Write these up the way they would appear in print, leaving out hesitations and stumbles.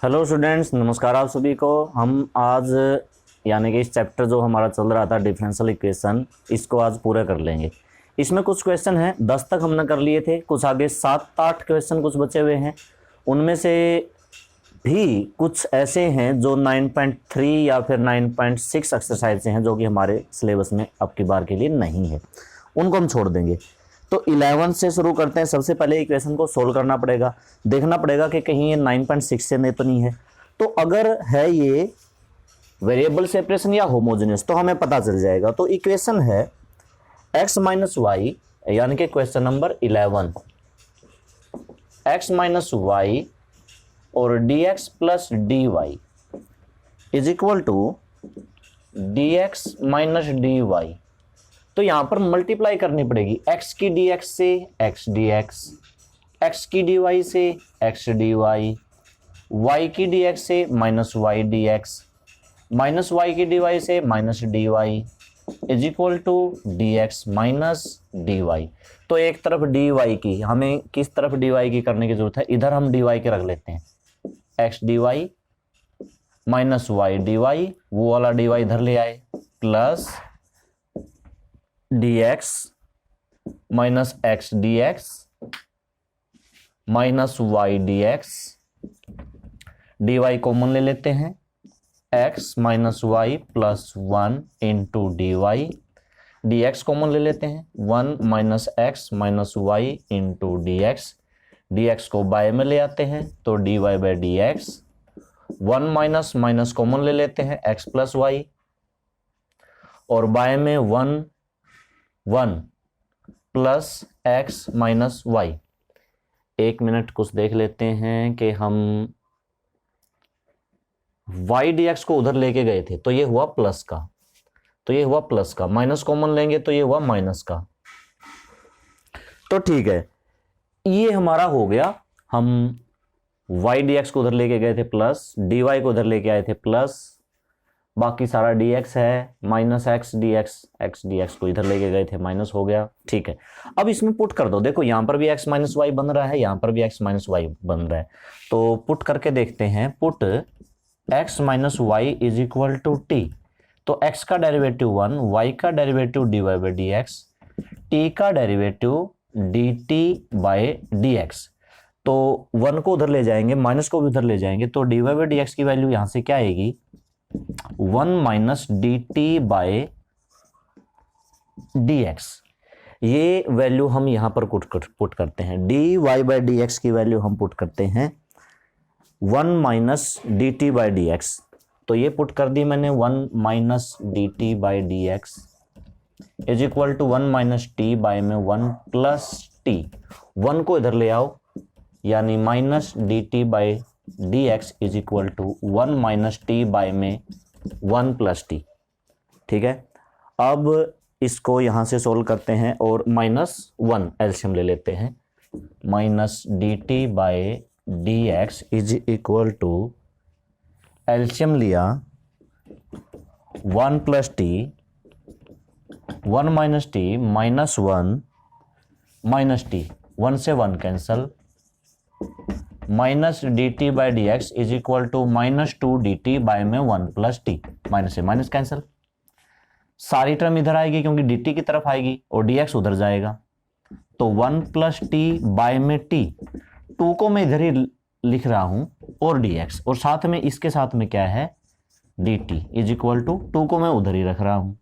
Hello students, नमस्कार आप सभी को। हम आज यानी कि इस चैप्टर जो हमारा चल रहा था डिफरेंशियल इक्वेशन, इसको आज पूरा कर लेंगे। इसमें कुछ क्वेश्चन हैं, 10 तक हमने कर लिए थे, कुछ आगे 7-8 क्वेश्चन कुछ बचे हुए हैं। उनमें से भी कुछ ऐसे हैं जो 9.3 या फिर 9.6 एक्सरसाइज हैं जो कि हमारे सिलेबस में अब की बार के लिए नहीं है, उनको हम छोड़ देंगे। तो 11 से शुरू करते हैं। सबसे पहले इक्वेशन को सोल्व करना पड़ेगा, देखना पड़ेगा कि कहीं ये 9.6 से नहीं तो नहीं है। तो अगर है ये वेरिएबल सेपरेशन या होमोजेनियस तो हमें पता चल जाएगा। तो इक्वेशन है x माइनस वाई, यानी कि question number 11, x minus y और dx plus d y is equal to dx minus d y. तो यहां पर मल्टीप्लाई करनी पड़ेगी x की dx से x dx, x की dy से x dy, y की dx से minus y dx, minus y की dy से minus dy is equal to dx minus dy। तो एक तरफ dy की, हमें किस तरफ dy की करने की जरूरत है, इधर हम dy के रख लेते हैं, x dy minus y dy, वो वाला dy इधर ले आए, plus dx minus x dx minus y dx, dy common ले लेते हैं, x minus y plus 1 into d y, dx common ले लेते हैं, 1 minus x minus y into d x, dx को बाय में ले आते हैं तो dy by d x, 1 minus minus common ले लेते हैं, x प्लस y, और बाय में 1 प्लस एक्स माइनस वाई। एक मिनट कुछ देख लेते हैं कि हम y dx को उधर लेके गए थे तो ये हुआ प्लस का, तो ये हुआ प्लस का, माइनस कॉमन लेंगे तो ये हुआ माइनस का। तो ठीक है, ये हमारा हो गया। हम y dx को उधर लेके गए थे प्लस, dy को उधर लेके आए थे प्लस, बाकी सारा dx है, माइनस x dx को इधर लेके गए थे, माइनस हो गया। ठीक है, अब इसमें पुट कर दो। देखो यहां पर भी x माइनस वाई बन रहा है, यहां पर भी x माइनस वाई बन रहा है, तो पुट करके देखते हैं। Put x minus y is equal to t, तो x का डेरिवेटिव 1, y का derivative dy by d x, t का derivative dt by d x. तो 1 को उधर ले जाएंगे, माइनस को भी उधर ले जाएंगे, तो dy बाई डी एक्स की वैल्यू यहां से क्या आएगी, 1 minus d t by d x. ये वैल्यू हम यहां पर पुट करते हैं, d y by d x की वैल्यू हम पुट करते हैं 1 minus d t by d x. तो ये पुट कर दी मैंने, 1 minus d t by d x is equal to 1 minus t by में 1 प्लस टी, 1 को इधर ले आओ, यानी minus d t by d x is equal to 1 minus t by में 1 प्लस टी। ठीक है, अब इसको यहां से सोल्व करते हैं और माइनस 1 एलसीएम ले लेते हैं, minus d t by d x is equal to, LCM लिया 1 plus t, 1 minus t minus 1 minus t, 1 से 1 cancel, minus d t by d x is equal to minus 2 d t by में 1 plus t, minus से minus cancel, सारी term इधर आएगी क्योंकि D T की तरफ आएगी और डी एक्स उधर जाएगा, तो 1 प्लस टी बाय में टी, 2 को मैं इधर ही लिख रहा हूं और डी एक्स, और साथ में इसके साथ में क्या है, d t is equal to 2 को मैं उधर ही रख रहा हूं।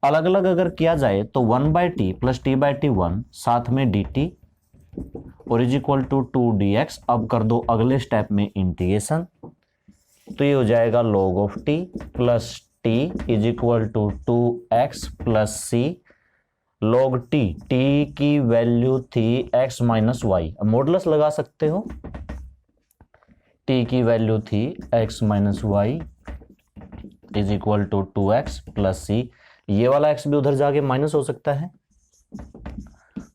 अलग अलग अगर किया जाए तो 1 by t plus t by t 1, साथ में डी टी और is equal to 2 d x. अब कर दो अगले स्टेप में इंटीग्रेशन, तो ये हो जाएगा log of T plus T is equal to 2x plus C log टी, टी की वैल्यू थी x माइनस वाई, अब मॉडुलस लगा सकते हो, टी की वैल्यू थी x minus y is equal to 2x plus C, ये वाला x भी उधर जाके माइनस हो सकता है,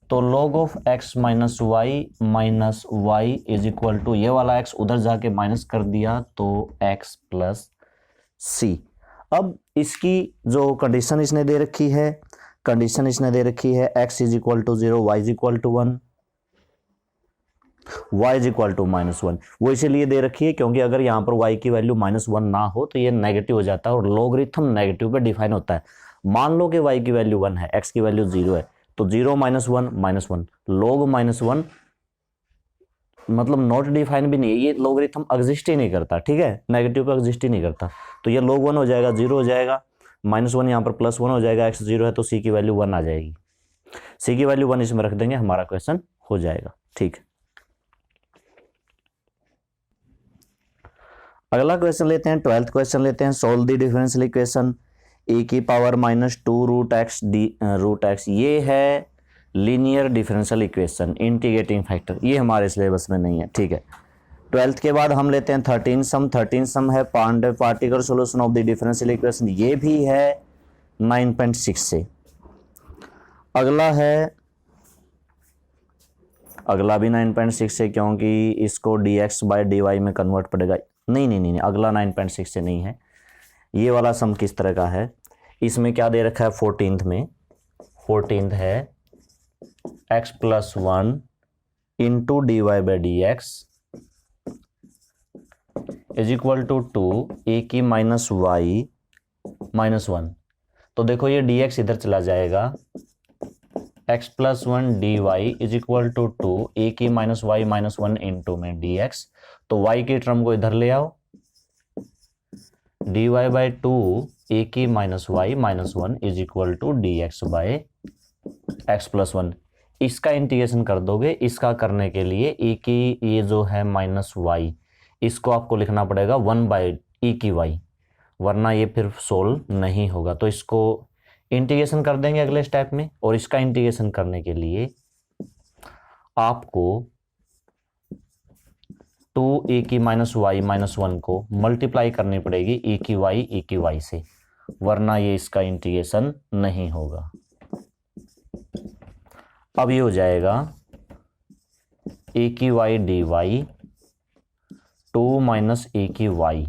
तो log of x minus y is equal to, ये वाला x उधर जाके माइनस कर दिया तो x प्लस सी। अब इसकी जो कंडीशन इसने दे रखी है, x is equal to 0, y is equal to 1, y is equal to -1। वो इसीलिए दे रखी है क्योंकि अगर यहाँ पर y की वैल्यू -1 ना हो तो ये नेगेटिव हो जाता है और लॉगरिथम नेगेटिव पे डिफाइन होता है। मान लो कि y की वैल्यू 1 है, x की वैल्यू 0 है, तो 0 -1 -1 log -1 मतलब नॉट डिफाइन भी नहीं है, ये लॉगरिथम एग्जिस्ट ही नहीं करता, ठीक है, नेगेटिव पे एग्जिस्ट ही नहीं करता। तो ये log 1 हो जाएगा, 0 हो जाएगा, -1 यहाँ पर +1 हो जाएगा, x 0 है तो c की वैल्यू 1 आ जाएगी, c की वैल्यू 1 इसमें रख देंगे, हमारा क्वेश्चन हो जाएगा। ठीक, अगला क्वेश्चन लेते हैं, 12th क्वेश्चन लेते हैं। Solve the differential equation e की पावर -2√x, ये है linear differential equation, integrating factor, ये हमारे सिलेबस में नहीं है, ठीक है। 12th के बाद हम लेते हैं 13 सम। 13 सम है particular solution of the differential equation, ये भी है 9.6 से। अगला भी 9.6 से, क्योंकि इसको dx/dy में कन्वर्ट पड़ेगा। नहीं, अगला 9.6 से नहीं है। ये वाला सम किस तरह का है, इसमें क्या दे रखा है 14th में, 14th है x + 1 into dy/dx is equal to 2 a की -y -1। तो देखो ये dx इधर चला जाएगा, x + 1 dy is equal to 2 a की -y -1 इंटू में dx। तो y की टर्म को इधर ले आओ, dy/2 a की -y -1 is equal to dx/x + 1। इसका इंटीग्रेशन कर दोगे, इसका करने के लिए e की ये जो है -y, इसको आपको लिखना पड़ेगा 1/e की y, वरना ये फिर सोल्व नहीं होगा। तो इसको इंटीग्रेशन कर देंगे अगले स्टेप में, और इसका इंटीग्रेशन करने के लिए आपको 2e की -y -1 को मल्टीप्लाई करनी पड़ेगी e की y से, वरना ये इसका इंटीग्रेशन नहीं होगा। अब ये हो जाएगा e की y dy 2 - e की y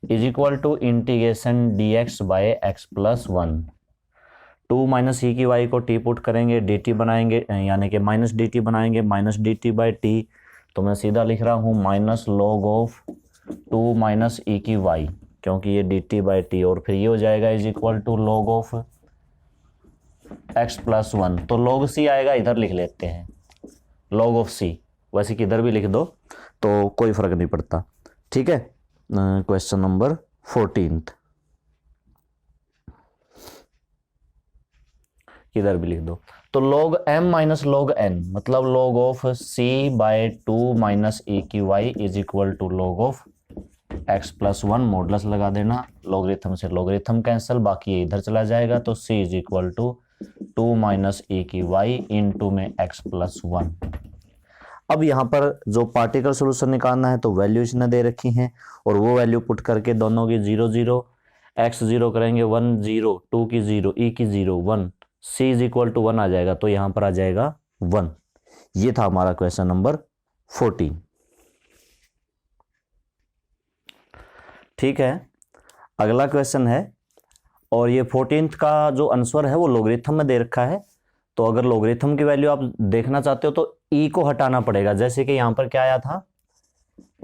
is equal to integration dx/x + 1। 2 - e की y को t पुट करेंगे, dt बनाएंगे, यानी कि -dt बनाएंगे, -dt/t। तो मैं सीधा लिख रहा हूँ -log 2 - e की y, क्योंकि ये dt/t, और फिर ये हो जाएगा is equal to log x + 1। तो log c आएगा, इधर लिख लेते हैं log c, वैसे कि इधर भी लिख दो तो कोई फर्क नहीं पड़ता, ठीक है। क्वेश्चन नंबर 14 इधर भी लिख दो। तो log m - log n मतलब log c/2 - e की y is equal to log x + 1, modulus लगा देना, लॉगरिथम से लॉगरिथम कैंसिल, बाकी ये इधर चला जाएगा, तो c is equal to 2 - e की y इंटू में x + 1। अब यहाँ पर जो पार्टिकल सोल्यूशन निकालना है तो वैल्यू इसने दे रखी हैं, और वो वैल्यू पुट करके दोनों की 0 0, x 0 करेंगे 1 0, 2 की 0, e की 0 1, c इज इक्वल टू 1 आ जाएगा, तो यहाँ पर आ जाएगा 1। ये था हमारा क्वेश्चन नंबर 14, ठीक है। अगला क्वेश्चन है, और ये 14th का जो आंसर है वो लॉगरिथम में दे रखा है। तो अगर लॉगरिथम की वैल्यू आप देखना चाहते हो तो e को हटाना पड़ेगा, जैसे कि यहाँ पर क्या आया था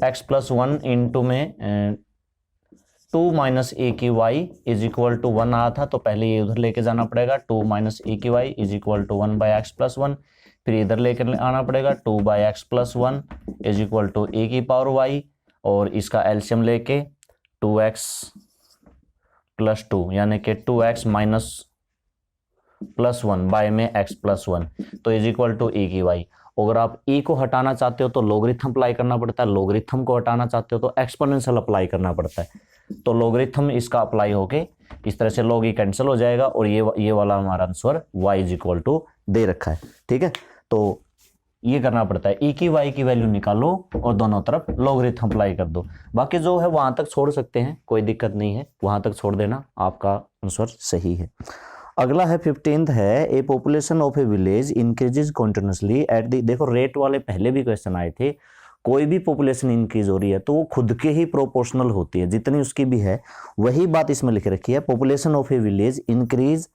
x + 1 इंटू में 2 - e की y इज इक्वल टू 1 आया था, तो पहले ये उधर लेके जाना पड़ेगा, 2 - e की y is equal to 1/x + 1, फिर इधर लेकर आना पड़ेगा 2/x + 1 is equal to e की पावर y, और इसका एलसीएम लेके 2x + 2 यानी कि 2x + 1 बाय में x + 1, तो इज इक्वल टू e की y। अगर आप e को हटाना चाहते हो तो लॉगरिथम अप्लाई करना पड़ता है, लॉगरिथम को हटाना चाहते हो तो एक्सपोनेंशियल अप्लाई करना पड़ता है। तो लॉगरिथम इसका अप्लाई होके इस तरह से log e कैंसिल हो जाएगा, और ये वाला हमारा answer y is equal to दे रखा है, ठीक है। तो ये करना पड़ता है, e की y की वैल्यू निकालो और दोनों तरफ लॉगरिथम अप्लाई कर दो। बाकी जो है वहां तक छोड़ सकते हैं, कोई दिक्कत नहीं है, वहां तक छोड़ देना, आपका आंसर सही है। अगला है 15th है, ए population of a village increases continuously at the. देखो रेट वाले पहले भी क्वेश्चन आए थे, कोई भी पॉपुलेशन इंक्रीज हो रही है तो वो खुद के ही प्रोपोर्शनल होती है, जितनी उसकी भी है वही बात इसमें लिख रखी है। Population of a village increase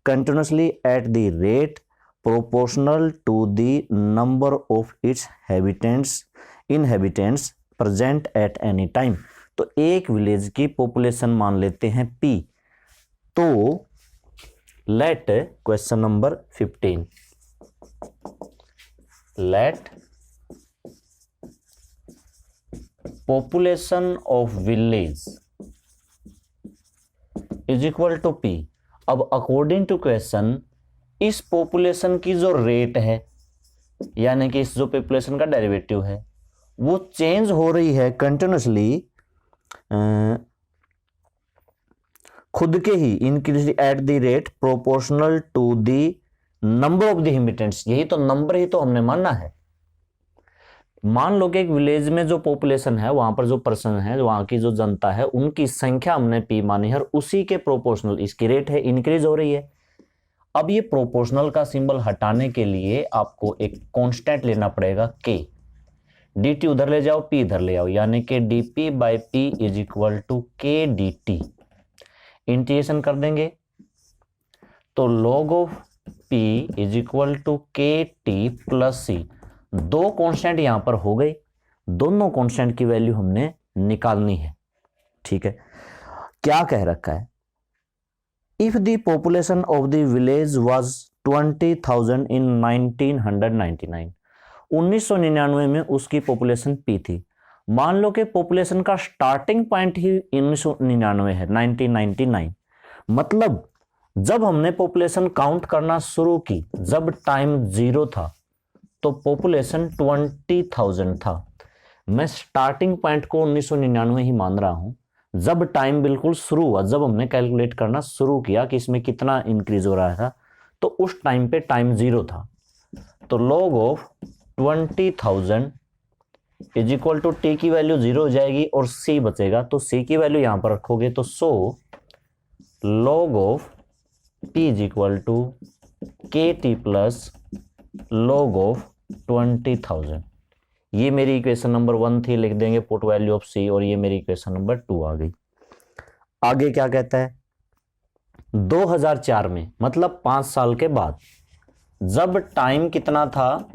continuously at the rate proportional to the number of its inhabitants present at any time. तो एक विलेज की पॉपुलेशन मान लेते हैं P। तो let question number 15, let population of village is equal to P। अब according to question इस population की जो रेट है, यानी कि इस जो पॉपुलेशन का डेरिवेटिव है, वो चेंज हो रही है कंटिन्यूसली, खुद के ही increase at the rate proportional to the number of the inhabitants. यही तो नंबर ही तो हमने मानना है। मान लो कि एक विलेज में जो पॉपुलेशन है, वहां पर जो पर्सन है, वहां की जो जनता है, उनकी संख्या हमने P मानी है और उसी के प्रोपोर्शनल इसकी रेट है, इंक्रीज हो रही है। अब ये प्रोपोर्शनल का सिंबल हटाने के लिए आपको एक कांस्टेंट लेना पड़ेगा K। dt उधर ले जाओ, P इधर ले आओ, यानी कि dP by P is equal to K dt। Integration कर देंगे तो log of P is equal to KT plus C। दो कांस्टेंट यहां पर हो गई, दोनों कांस्टेंट की वैल्यू हमने निकालनी है। ठीक है, क्या कह रखा है? If the population of the village was 20,000 इन 1999, 1999 में उसकी पॉपुलेशन P थी। मान लो कि पॉपुलेशन का स्टार्टिंग पॉइंट ही 1999 है, 1999। मतलब जब हमने पॉपुलेशन काउंट करना शुरू की, जब टाइम 0 था, तो पॉपुलेशन 20,000 था। मैं स्टार्टिंग पॉइंट को 1999 ही मान रहा हूं। जब टाइम बिल्कुल शुरू हुआ, जब हमने कैलकुलेट करना शुरू किया कि इसमें कितना इंक्रीज हो रहा था, तो उस टाइम पे टाइम 0 था। तो log of 20,000 is equal to T की वैल्यू 0 हो जाएगी और C बचेगा, तो C की वैल्यू यहां पर रखोगे तो log of P is equal to KT plus log of 20,000। ये मेरी इक्वेशन नंबर 1 थी, लिख देंगे पुट वैल्यू ऑफ C, और ये मेरी इक्वेशन नंबर 2 आ गई। आगे क्या कहता है? 2004 में, मतलब 5 साल के बाद, जब टाइम कितना था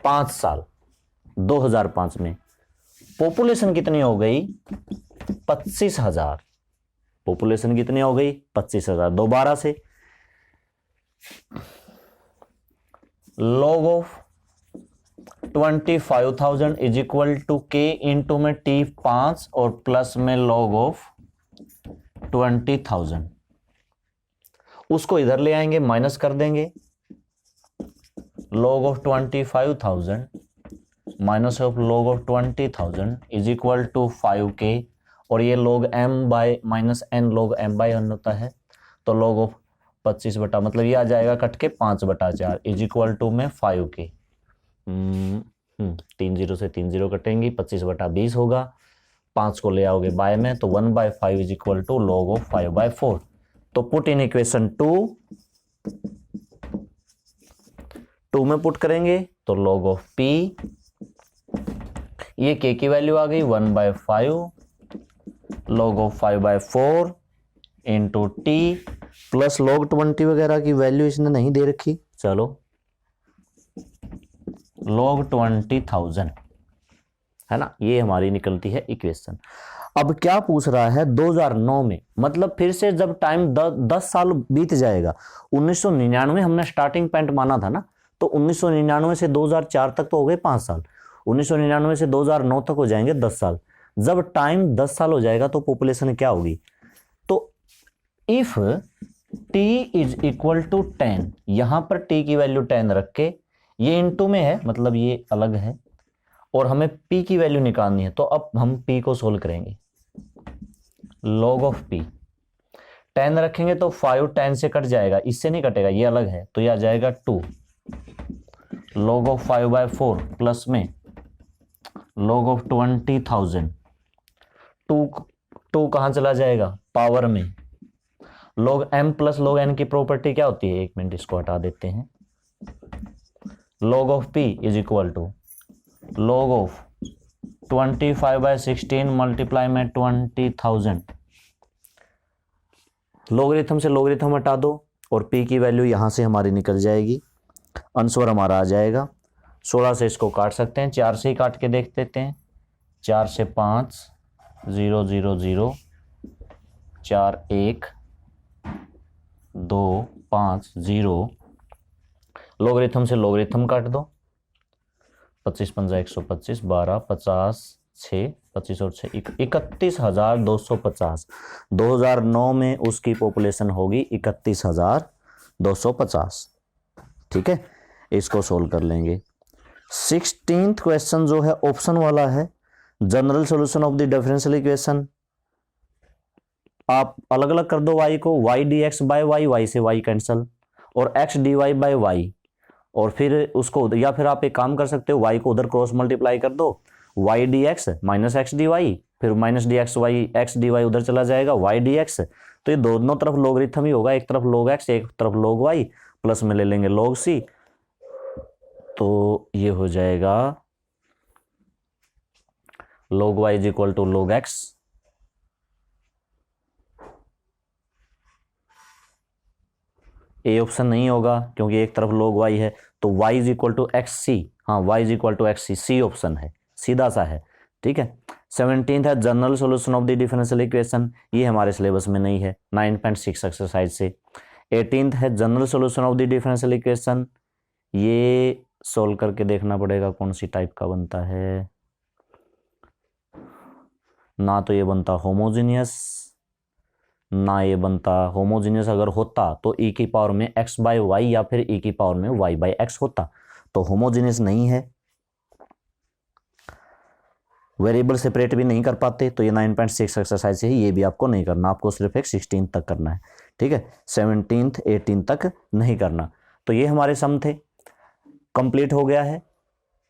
5 साल, 2005 में पॉपुलेशन कितनी हो गई 25,000। पॉपुलेशन कितनी हो गई 25,000। दोबारा से log of 25,000 is equal to K into में T 5 और प्लस में log ऑफ 20,000। उसको इधर ले आएंगे, माइनस कर देंगे। log of 25,000 minus of log of 20,000 is equal to 5K, और ये log m by minus n log m by n होता है, तो log ऑफ 25 बटा, मतलब ये आ जाएगा कट के 5/4 इज इक्वल टू में 5K। 3 0 से 3 0 कटेंगी, 25/20 होगा। 5 को ले आओगे बाय में, तो 1/5 is equal to log of 5/4। तो पुट इन इक्वेशन 2 में पुट करेंगे तो log ऑफ P, ये K की वैल्यू आ गई 1/5 log of 5/4 into T plus log 20 वगैरह की वैल्यू इसने नहीं दे रखी। चलो log 20,000 है ना, ये हमारी निकलती है इक्वेशन। अब क्या पूछ रहा है 2009 में, मतलब फिर से जब टाइम 10 साल बीत जाएगा। 1999 हमने स्टार्टिंग पॉइंट माना था ना, तो 1999 से 2004 तक तो हो गए 5 साल, 1999 से 2009 तक हो जाएंगे 10 साल। जब टाइम 10 साल हो जाएगा तो पॉपुलेशन क्या होगी? तो if T is equal to 10, यहां पर T की वैल्यू 10 रख के, ये इनटू में है मतलब ये अलग है, और हमें P की वैल्यू निकालनी है। तो अब हम P को सोल्व करेंगे। log ऑफ P 10 रखेंगे तो 5 10 से कट जाएगा, इससे नहीं कटेगा, ये अलग है, तो ये आ जाएगा 2 log ऑफ 5/4 प्लस में log ऑफ 20,000। 2 कहां चला जाएगा पावर में। log m plus log n की प्रॉपर्टी क्या होती है? 1 मिनट इसको हटा देते हैं। log of P is equal to log of 25/16 multiply में 20,000। लोगरिथम से लोगरिथम हटा दो और P की वैल्यू यहां से हमारी निकल जाएगी आंसर हमारा आ जाएगा 16 से इसको काट सकते हैं, 4 से ही काट के देख लेते हैं। 4 से 5 0 0 0 4 1 2 5 0। लोगरिथम से लोगरिथम काट दो। 25 पंजा 125 12 50 6 25 और 6 31,250। 2009 में उसकी पॉपुलेशन होगी 31,250। ठीक है, इसको सोल्व कर लेंगे। 16th क्वेश्चन जो है ऑप्शन वाला है, general solution of the differential equation. आप अलग अलग कर दो y को, y dx by y, y से y कैंसल, और x dy बाय वाई, और फिर उसको, या फिर आप एक काम कर सकते हो, y को उधर क्रॉस मल्टीप्लाई कर दो, y dx minus x dy, फिर minus dx y x dy उधर चला जाएगा, y dx। तो ये दोनों तरफ लोगरिथम ही होगा, एक तरफ log x एक तरफ log y, प्लस में ले लेंगे log c, तो ये हो जाएगा log y is equal to log x। A option नहीं होगा क्योंकि एक तरफ log y है, तो y is equal to X C. हाँ, y is equal to X C, सी ऑप्शन है, सीधा सा है। ठीक है। 17th है general solution of the differential equation, ये हमारे सिलेबस में नहीं है 9.6 एक्सरसाइज से। 18th है general solution of the differential equation, ये सोल्व करके देखना पड़ेगा कौन सी टाइप का बनता है। ना तो ये बनता होमोजीनियस, ना ये बनता होमोजीनियस। अगर होता तो e की पावर में x बाय वाई या फिर e की पावर में y बाय x होता, तो होमोजीनियस नहीं है। वेरिएबल सेपरेट भी नहीं कर पाते, तो ये 9.6 एक्सरसाइज है, ये भी आपको नहीं करना, आपको सिर्फ एक 16 तक करना है। ठीक है, 17th 18 तक नहीं करना। तो ये हमारे सम थे, कंप्लीट हो गया है।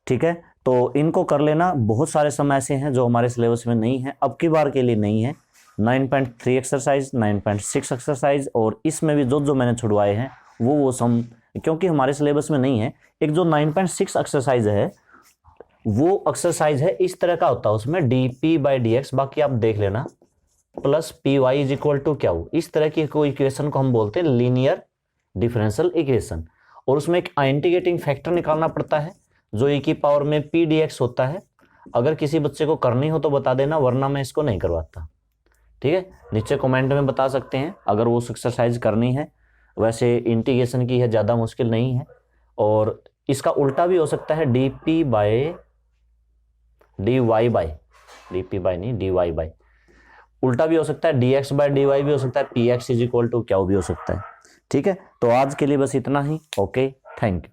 ठीक है, तो इनको कर लेना। बहुत सारे सम ऐसे हैं जो हमारे सिलेबस में नहीं है, अब की बार के लिए नहीं है। 9.3 एक्सरसाइज, 9.6 एक्सरसाइज, और इसमें भी जो मैंने छुड़वाए हैं वो सम क्योंकि हमारे सिलेबस में नहीं है। एक जो 9.6 एक्सरसाइज है वो एक्सरसाइज है इस तरह का होता है, उसमें d p by d x, बाकी आप देख लेना, plus p y is equal to क्या हो, इस तरह की कोई इक्वेशन को हम बोलते हैं लीनियर डिफरेंशियल इक्वेशन। और उसमें एक इंटीग्रेटिंग फैक्टर निकालना पड़ता है जो e की पावर में पी डी एक्स होता है। अगर किसी बच्चे को करनी हो तो बता देना, वरना मैं इसको नहीं करवाता। ठीक है, नीचे कमेंट में बता सकते हैं अगर वो एक्सरसाइज करनी है। वैसे इंटीग्रेशन की है, ज़्यादा मुश्किल नहीं है। और इसका उल्टा भी हो सकता है, d p by d y by, d p by नहीं डी वाई बाई, उल्टा भी हो सकता है, d x by d y भी हो सकता है, p x is equal to क्या भी हो सकता है। ठीक है, तो आज के लिए बस इतना ही। Okay, thank you.